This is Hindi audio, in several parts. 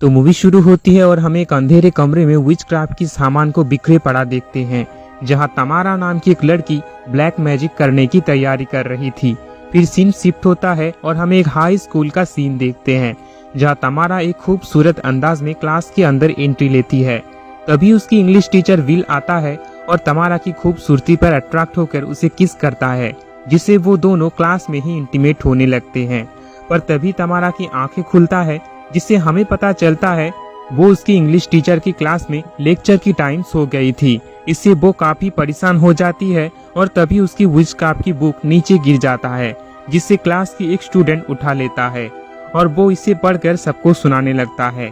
तो मूवी शुरू होती है और हमें एक अंधेरे कमरे में विच क्राफ्ट की सामान को बिखरे पड़ा देखते हैं, जहां तमारा नाम की एक लड़की ब्लैक मैजिक करने की तैयारी कर रही थी। फिर सीन शिफ्ट होता है और हमें एक हाई स्कूल का सीन देखते हैं, जहां तमारा एक खूबसूरत अंदाज में क्लास के अंदर एंट्री लेती है। तभी उसकी इंग्लिश टीचर विल आता है और तमारा की खूबसूरती पर अट्रैक्ट होकर उसे किस करता है, जिससे वो दोनों क्लास में ही इंटीमेट होने लगते हैं। पर तभी तमारा की आंखें खुलता है, जिससे हमें पता चलता है वो उसकी इंग्लिश टीचर की क्लास में लेक्चर की टाइम सो गई थी। इससे वो काफी परेशान हो जाती है और तभी उसकी विच क्राफ्ट की बुक नीचे गिर जाता है, जिससे क्लास की एक स्टूडेंट उठा लेता है और वो इसे पढ़कर सबको सुनाने लगता है,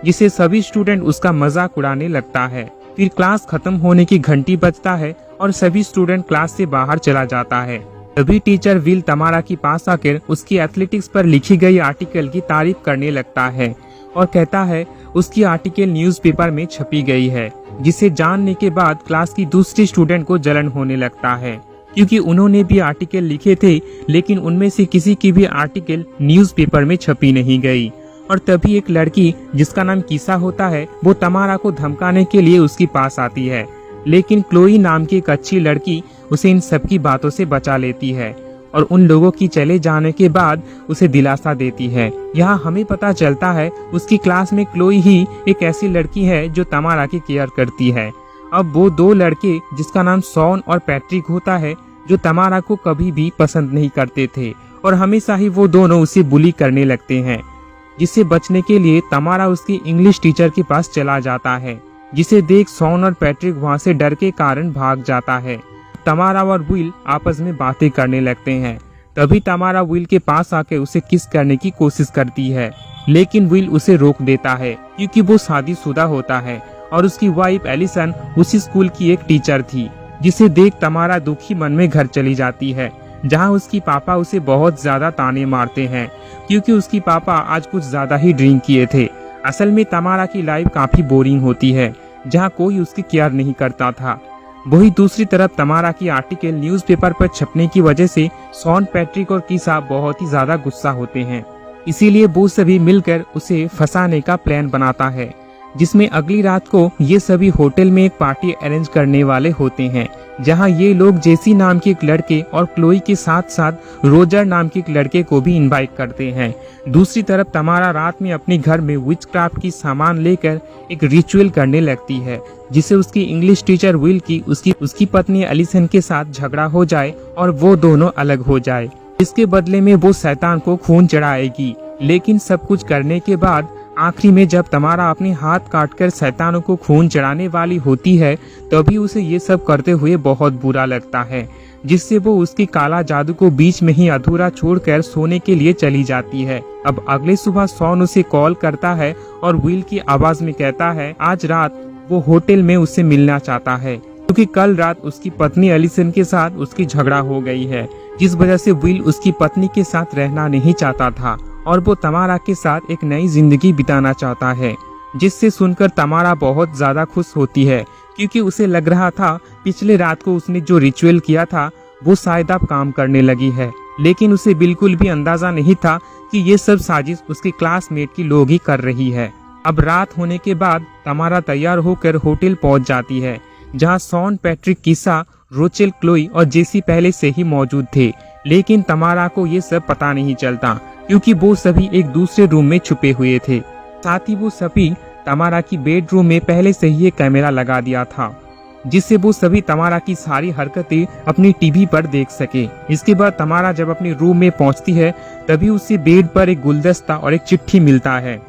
जिससे सभी स्टूडेंट उसका मजाक उड़ाने लगता है। फिर क्लास खत्म होने की घंटी बजता है और सभी स्टूडेंट क्लास से बाहर चला जाता है। तभी टीचर विल तमारा के पास आकर उसकी एथलेटिक्स पर लिखी गई आर्टिकल की तारीफ करने लगता है और कहता है उसकी आर्टिकल न्यूज़पेपर में छपी गई है, जिसे जानने के बाद क्लास की दूसरी स्टूडेंट को जलन होने लगता है, क्योंकि उन्होंने भी आर्टिकल लिखे थे लेकिन उनमें से किसी की भी आर्टिकल न्यूज़पेपर में छपी नहीं गई। और तभी एक लड़की जिसका नाम कीसा होता है, वो तमारा को धमकाने के लिए उसके पास आती है, लेकिन क्लोई नाम की एक अच्छी लड़की उसे इन सब की बातों से बचा लेती है और उन लोगों की चले जाने के बाद उसे दिलासा देती है। यहाँ हमें पता चलता है उसकी क्लास में क्लोई ही एक ऐसी लड़की है जो तमारा की केयर करती है। अब वो दो लड़के जिसका नाम शॉन और पैट्रिक होता है, जो तमारा को कभी भी पसंद नहीं करते थे और हमेशा ही वो दोनों उसे बुली करने लगते हैं, जिससे बचने के लिए तमारा उसकी इंग्लिश टीचर के पास चला जाता है, जिसे देख शॉन और पैट्रिक वहां से डर के कारण भाग जाता है। तमारा और विल आपस में बातें करने लगते हैं। तभी तमारा विल के पास आके उसे किस करने की कोशिश करती है, लेकिन विल उसे रोक देता है क्योंकि वो शादीशुदा होता है और उसकी वाइफ एलिसन उसी स्कूल की एक टीचर थी, जिसे देख तमारा दुखी मन में घर चली जाती है, जहां उसकी पापा उसे बहुत ज्यादा ताने मारते हैं क्योंकि उसकी पापा आज कुछ ज्यादा ही ड्रिंक किए थे। असल में तमारा की लाइफ काफी बोरिंग होती है, जहां कोई उसकी केयर नहीं करता था। वही दूसरी तरफ तमारा की आर्टिकल न्यूज़पेपर पर छपने की वजह से शॉन, पैट्रिक और कीसा बहुत ही ज्यादा गुस्सा होते हैं। इसीलिए वो सभी मिलकर उसे फंसाने का प्लान बनाता है, जिसमें अगली रात को ये सभी होटल में एक पार्टी अरेंज करने वाले होते हैं, जहां ये लोग जेसी नाम के एक लड़के और क्लोई के साथ साथ रोजर नाम के एक लड़के को भी इनवाइट करते हैं। दूसरी तरफ तमारा रात में अपने घर में विच क्राफ्ट की सामान लेकर एक रिचुअल करने लगती है, जिसे उसकी इंग्लिश टीचर विल की उसकी पत्नी एलिसन के साथ झगड़ा हो जाए और वो दोनों अलग हो जाए। इसके बदले में वो शैतान को खून चढ़ाएगी। लेकिन सब कुछ करने के बाद आखिरी में जब तमारा अपने हाथ काटकर शैतानों को खून चढ़ाने वाली होती है, तभी उसे ये सब करते हुए बहुत बुरा लगता है, जिससे वो उसकी काला जादू को बीच में ही अधूरा छोड़कर सोने के लिए चली जाती है। अब अगले सुबह शॉन उसे कॉल करता है और विल की आवाज में कहता है आज रात वो होटल में उससे मिलना चाहता है, क्योंकि कल रात उसकी पत्नी एलिसन के साथ उसकी झगड़ा हो गई है, जिस वजह से विल उसकी पत्नी के साथ रहना नहीं चाहता था और वो तमारा के साथ एक नई जिंदगी बिताना चाहता है। जिससे सुनकर तमारा बहुत ज्यादा खुश होती है, क्योंकि उसे लग रहा था पिछले रात को उसने जो रिचुअल किया था वो शायद अब काम करने लगी है। लेकिन उसे बिल्कुल भी अंदाजा नहीं था कि ये सब साजिश उसके क्लासमेट की लोग ही कर रही है। अब रात होने के बाद तमारा तैयार होकर होटल पहुंच जाती है, जहां शॉन, पैट्रिक, कीसा, रोचेल, क्लोई और जेसी पहले से ही मौजूद थे। लेकिन तमारा को ये सब पता नहीं चलता, क्योंकि वो सभी एक दूसरे रूम में छुपे हुए थे। साथ ही वो सभी तमारा की बेडरूम में पहले से ही एक कैमरा लगा दिया था, जिससे वो सभी तमारा की सारी हरकतें अपनी टीवी पर देख सके। इसके बाद तमारा जब अपने रूम में पहुंचती है, तभी उसे बेड पर एक गुलदस्ता और एक चिट्ठी मिलता है,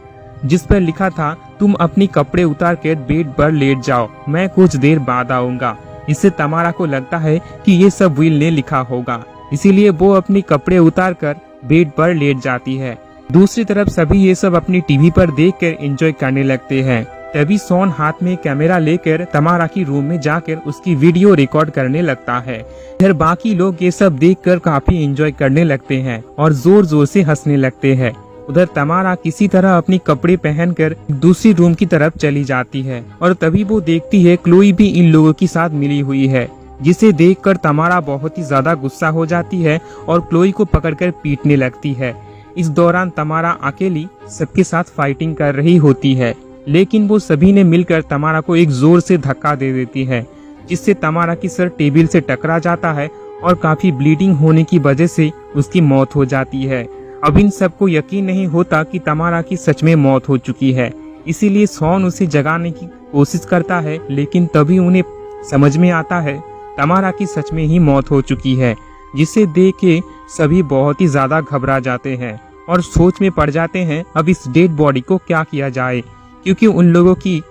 जिस पर लिखा था तुम अपनी कपड़े उतार कर बेड पर लेट जाओ, मैं कुछ देर बाद आऊंगा। इससे तमारा को लगता है कि ये सब विल ने लिखा होगा, इसीलिए वो अपनी कपड़े उतार कर बेड पर लेट जाती है। दूसरी तरफ सभी ये सब अपनी टीवी पर देखकर एंजॉय करने लगते हैं। तभी शॉन हाथ में कैमरा लेकर तमारा की रूम में जाकर उसकी वीडियो रिकॉर्ड करने लगता है। इधर बाकी लोग ये सब देखकर काफी एंजॉय करने लगते हैं और जोर जोर से हंसने लगते हैं। उधर तमारा किसी तरह अपने कपड़े पहनकर दूसरी रूम की तरफ चली जाती है और तभी वो देखती है क्लोई भी इन लोगों के साथ मिली हुई है, जिसे देखकर तमारा बहुत ही ज्यादा गुस्सा हो जाती है और क्लोई को पकड़कर पीटने लगती है। इस दौरान तमारा अकेली सबके साथ फाइटिंग कर रही होती है, लेकिन वो सभी ने मिलकर तमारा को एक जोर से धक्का दे देती है, जिससे तमारा की सर टेबल से टकरा जाता है और काफी ब्लीडिंग होने की वजह से उसकी मौत हो जाती है। अब इन सबको यकीन नहीं होता कि तमारा की सच में मौत हो चुकी है, इसीलिए शॉन उसे जगाने की कोशिश करता है, लेकिन तभी उन्हें समझ में आता है तमारा की सच में ही मौत हो चुकी है, जिसे देख के सभी बहुत ही ज्यादा घबरा जाते हैं और सोच में पड़ जाते हैं अब इस डेड बॉडी को क्या किया जाए, क्योंकि उन लोगों की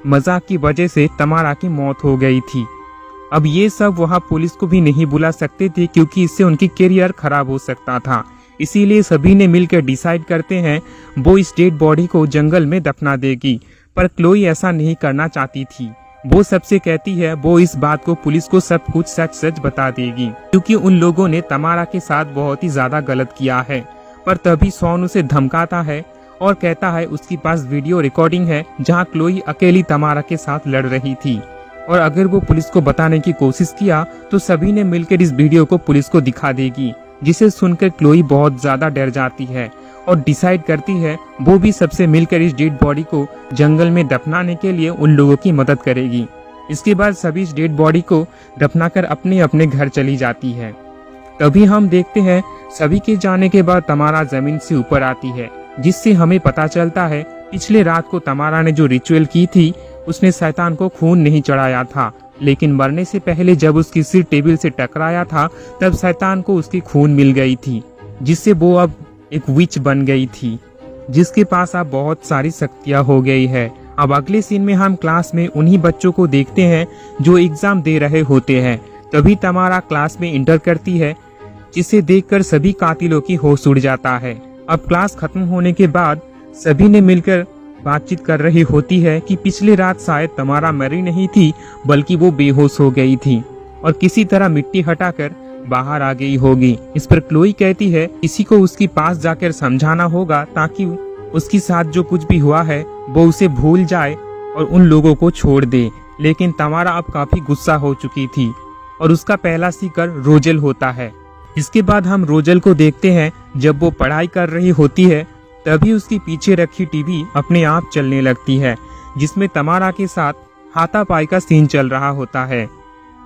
मजाक की वजह से तमारा की मौत हो गई थी। अब ये सब वहाँ पुलिस को भी नहीं बुला सकते थे, क्योंकि इससे उनकी करियर खराब हो सकता था। इसीलिए सभी ने मिलकर डिसाइड करते हैं वो इस डेड बॉडी को जंगल में दफना देगी, पर क्लोई ऐसा नहीं करना चाहती थी। वो सबसे कहती है वो इस बात को पुलिस को सब कुछ सच सच बता देगी, क्योंकि उन लोगों ने तमारा के साथ बहुत ही ज्यादा गलत किया है। पर तभी शॉन उसे धमकाता है और कहता है उसके पास वीडियो रिकॉर्डिंग है जहां क्लोई अकेली तमारा के साथ लड़ रही थी, और अगर वो पुलिस को बताने की कोशिश किया तो सभी ने मिलकर इस वीडियो को पुलिस को दिखा देगी, जिसे सुनकर क्लोई बहुत ज्यादा डर जाती है और डिसाइड करती है वो भी सबसे मिलकर इस डेड बॉडी को जंगल में दफनाने के लिए उन लोगों की मदद करेगी। इसके बाद सभी इस डेड बॉडी को दफनाकर अपने अपने घर चली जाती है। तभी हम देखते हैं सभी के जाने के बाद तमारा जमीन से ऊपर आती है, जिससे हमें पता चलता है पिछले रात को तमारा ने जो रिचुअल की थी उसने शैतान को खून नहीं चढ़ाया था, लेकिन मरने से पहले जब उसकी सिर टेबल से टकराया था तब शैतान को उसकी खून मिल गई थी, जिससे वो अब एक विच बन गई थी, जिसके पास अब बहुत सारी शक्तियां हो गई है। अब अगले सीन में हम क्लास में उन्हीं बच्चों को देखते हैं जो एग्जाम दे रहे होते हैं। तभी तमारा क्लास में इंटर करती है, जिसे देखकर सभी कातिलों की होश उड़ जाता है। अब क्लास खत्म होने के बाद सभी ने मिलकर बातचीत कर रही होती है कि पिछली रात शायद तमारा मरी नहीं थी, बल्कि वो बेहोश हो गई थी और किसी तरह मिट्टी हटाकर बाहर आ गई होगी। इस पर क्लोई कहती है किसी को उसके पास जाकर समझाना होगा ताकि उसके साथ जो कुछ भी हुआ है वो उसे भूल जाए और उन लोगों को छोड़ दे। लेकिन तमारा अब काफी गुस्सा हो चुकी थी और उसका पहला शिकार रोजेल होता है। इसके बाद हम रोजेल को देखते हैं जब वो पढ़ाई कर रही होती है, तभी उसकी पीछे रखी टीवी अपने आप चलने लगती है, जिसमें तमारा के साथ हाथापाई का सीन चल रहा होता है।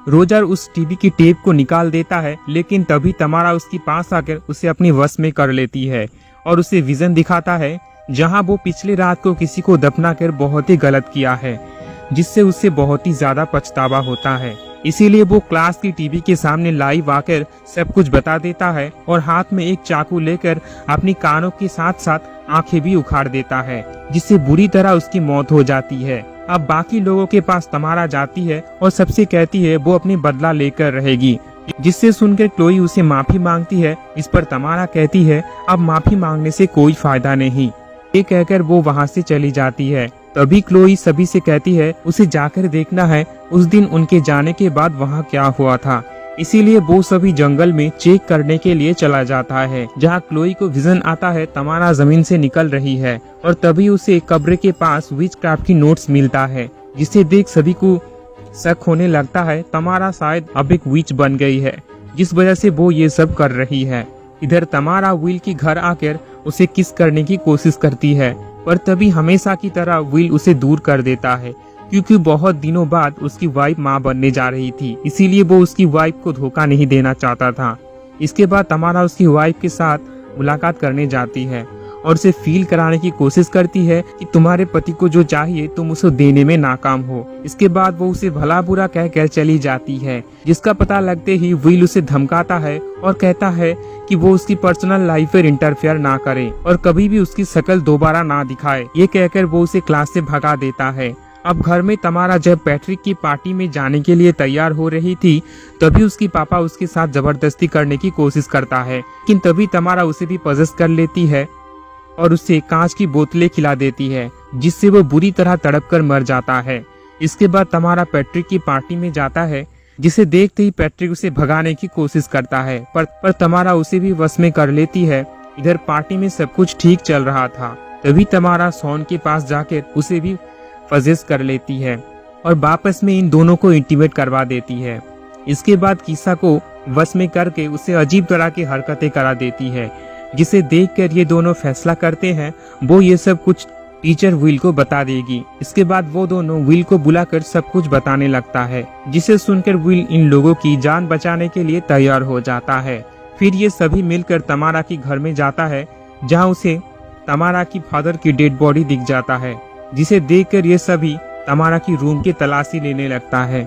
रोजर उस टीवी की टेप को निकाल देता है, लेकिन तभी तमारा उसके पास आकर उसे अपनी वश में कर लेती है और उसे विजन दिखाता है जहां वो पिछली रात को किसी को दफना कर बहुत ही गलत किया है, जिससे उसे बहुत ही ज्यादा पछतावा होता है। इसीलिए वो क्लास की टीवी के सामने लाइव आकर सब कुछ बता देता है और हाथ में एक चाकू लेकर अपनी कानों के साथ साथ आंखें भी उखाड़ देता है, जिससे बुरी तरह उसकी मौत हो जाती है। अब बाकी लोगों के पास तमारा जाती है और सबसे कहती है वो अपनी बदला लेकर रहेगी, जिससे सुनकर क्लोई उसे माफी मांगती है। इस पर तमारा कहती है अब माफी मांगने से कोई फायदा नहीं, ये कहकर वो वहाँ से चली जाती है। तभी क्लोई सभी से कहती है उसे जाकर देखना है उस दिन उनके जाने के बाद वहाँ क्या हुआ था। इसीलिए वो सभी जंगल में चेक करने के लिए चला जाता है, जहाँ क्लोई को विजन आता है तमारा जमीन से निकल रही है और तभी उसे कब्र के पास विचक्राफ्ट की नोट्स मिलता है, जिसे देख सभी को शक होने लगता है तमारा शायद अब एक विच बन गई है, जिस वजह से वो ये सब कर रही है। इधर तमारा विल की घर आकर उसे किस करने की कोशिश करती है, पर तभी हमेशा की तरह विल उसे दूर कर देता है, क्योंकि बहुत दिनों बाद उसकी वाइफ माँ बनने जा रही थी, इसीलिए वो उसकी वाइफ को धोखा नहीं देना चाहता था। इसके बाद तमारा उसकी वाइफ के साथ मुलाकात करने जाती है और उसे फील कराने की कोशिश करती है कि तुम्हारे पति को जो चाहिए तुम उसे देने में नाकाम हो। इसके बाद वो उसे भला बुरा कहकर चली जाती है, जिसका पता लगते ही विल उसे धमकाता है और कहता है कि वो उसकी पर्सनल लाइफ पर इंटरफेयर ना करे और कभी भी उसकी शक्ल दोबारा ना दिखाए। ये कहकर वो उसे क्लास से भगा देता है। अब घर में तमारा जब पैट्रिक की पार्टी में जाने के लिए तैयार हो रही थी, तभी उसकी पापा उसके साथ जबरदस्ती करने की कोशिश करता है, लेकिन तभी तमारा उसे भी पजेस कर लेती है और उसे कांच की बोतलें खिला देती है, जिससे वो बुरी तरह तड़प कर मर जाता है। इसके बाद तमारा पैट्रिक की पार्टी में जाता है, जिसे देखते ही पैट्रिक उसे भगाने की कोशिश करता है, पर तमारा उसे भी वश में कर लेती है। इधर पार्टी में सब कुछ ठीक चल रहा था, तभी तमारा शॉन के पास जाकर उसे भी पजेस कर लेती है और वापस में इन दोनों को इंटीमेट करवा देती है। इसके बाद कीसा को वश में करके उसे अजीब तरह की हरकतें करा देती है, जिसे देखकर ये दोनों फैसला करते हैं वो ये सब कुछ टीचर विल को बता देगी। इसके बाद वो दोनों विल को बुलाकर सब कुछ बताने लगता है, जिसे सुनकर विल इन लोगों की जान बचाने के लिए तैयार हो जाता है। फिर ये सभी मिलकर तमारा के घर में जाता है, जहाँ उसे तमारा की फादर की डेड बॉडी दिख जाता है, जिसे देखकर ये सभी तमारा की रूम की तलाशी लेने लगता है।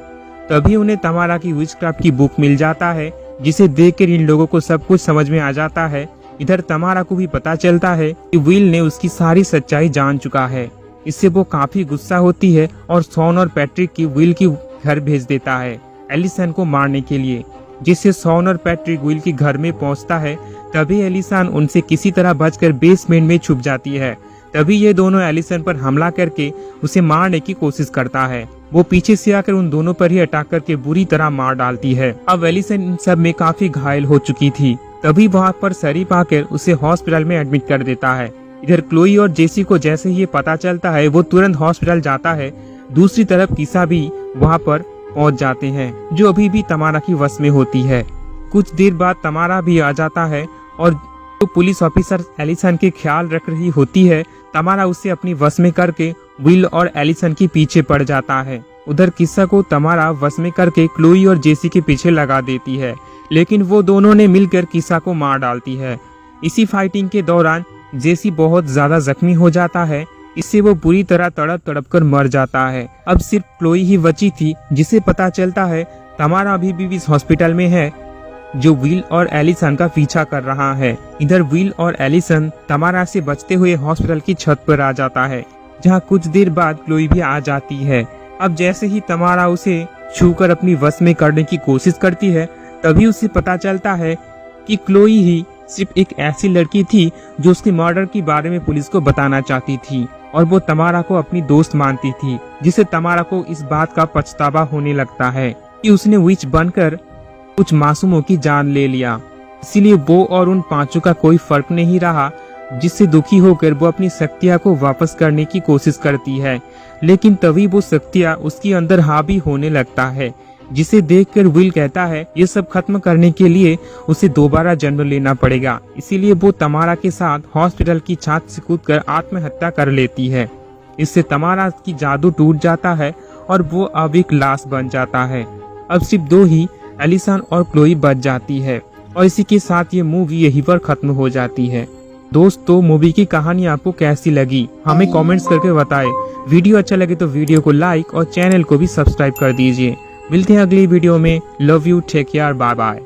तभी उन्हें तमारा की विचक्राफ्ट की बुक मिल जाता है, जिसे देखकर इन लोगों को सब कुछ समझ में आ जाता है। इधर तमारा को भी पता चलता है कि विल ने उसकी सारी सच्चाई जान चुका है। इससे वो काफी गुस्सा होती है और शॉन और पैट्रिक की विल की घर भेज देता है एलिसन को मारने के लिए, जिससे शॉन और पैट्रिक विल के घर में पहुंचता है। तभी एलिसन उनसे किसी तरह बचकर बेसमेंट में छुप जाती है। तभी ये दोनों एलिसन पर हमला करके उसे मारने की कोशिश करता है। वो पीछे से आकर उन दोनों पर ही अटैक करके बुरी तरह मार डालती है। अब एलिसन इन सब में काफी घायल हो चुकी थी। तभी वहाँ पर शरीफ आकर उसे हॉस्पिटल में एडमिट कर देता है। इधर क्लोई और जेसी को जैसे ही ये पता चलता है वो तुरंत हॉस्पिटल जाता है। दूसरी तरफ किसा भी वहाँ पर पहुँच जाते हैं, जो अभी भी तमारा की वश में होती है। कुछ देर बाद तमारा भी आ जाता है और जो पुलिस ऑफिसर एलिसन के ख्याल रख रही होती है, तमारा उसे अपनी वश में करके विल और एलिसन के पीछे पड़ जाता है। उधर किस्सा को तमारा वश में करके क्लोई और जेसी के पीछे लगा देती है, लेकिन वो दोनों ने मिलकर किस्सा को मार डालती है। इसी फाइटिंग के दौरान जेसी बहुत ज्यादा जख्मी हो जाता है। इससे वो बुरी तरह तड़प तड़प कर मर जाता है। अब सिर्फ क्लोई ही बची थी, जिसे पता चलता है तमारा अभी भी इस हॉस्पिटल में है, जो विल और एलिसन का पीछा कर रहा है। इधर विल और एलिसन तमारा से बचते हुए हॉस्पिटल की छत पर आ जाता है, जहां कुछ देर बाद क्लोई भी आ जाती है। अब जैसे ही तमारा उसे छूकर अपनी वश में करने की कोशिश करती है, तभी उसे पता चलता है कि क्लोई ही सिर्फ एक ऐसी लड़की थी जो उसके मर्डर के बारे में पुलिस को बताना चाहती थी, और वो तमारा को अपनी दोस्त मानती थी, जिसे तमारा को इस बात का पछतावा होने लगता है कि उसने विच बनकर कुछ मासूमों की जान ले लिया। इसीलिए वो और उन पांचों का कोई फर्क नहीं रहा, जिससे दुखी होकर वो अपनी शक्तियां को वापस करने की कोशिश करती है। लेकिन तभी वो शक्तियां उसके अंदर हावी होने लगता है, जिसे देखकर विल कहता है ये सब खत्म करने के लिए उसे दोबारा जन्म लेना पड़ेगा। इसीलिए वो तमारा के साथ हॉस्पिटल की छत से कूदकर आत्महत्या कर लेती है। इससे तमारा की जादू टूट जाता है और वो अब एक लाश बन जाता है। अब सिर्फ दो ही एलिसन और क्लोई बच जाती है, और इसी के साथ ये मूवी यहीं पर खत्म हो जाती है। दोस्तों, मूवी की कहानी आपको कैसी लगी हमें कमेंट्स करके बताएं। वीडियो अच्छा लगे तो वीडियो को लाइक और चैनल को भी सब्सक्राइब कर दीजिए। मिलते हैं अगली वीडियो में। Love you, take care, bye bye.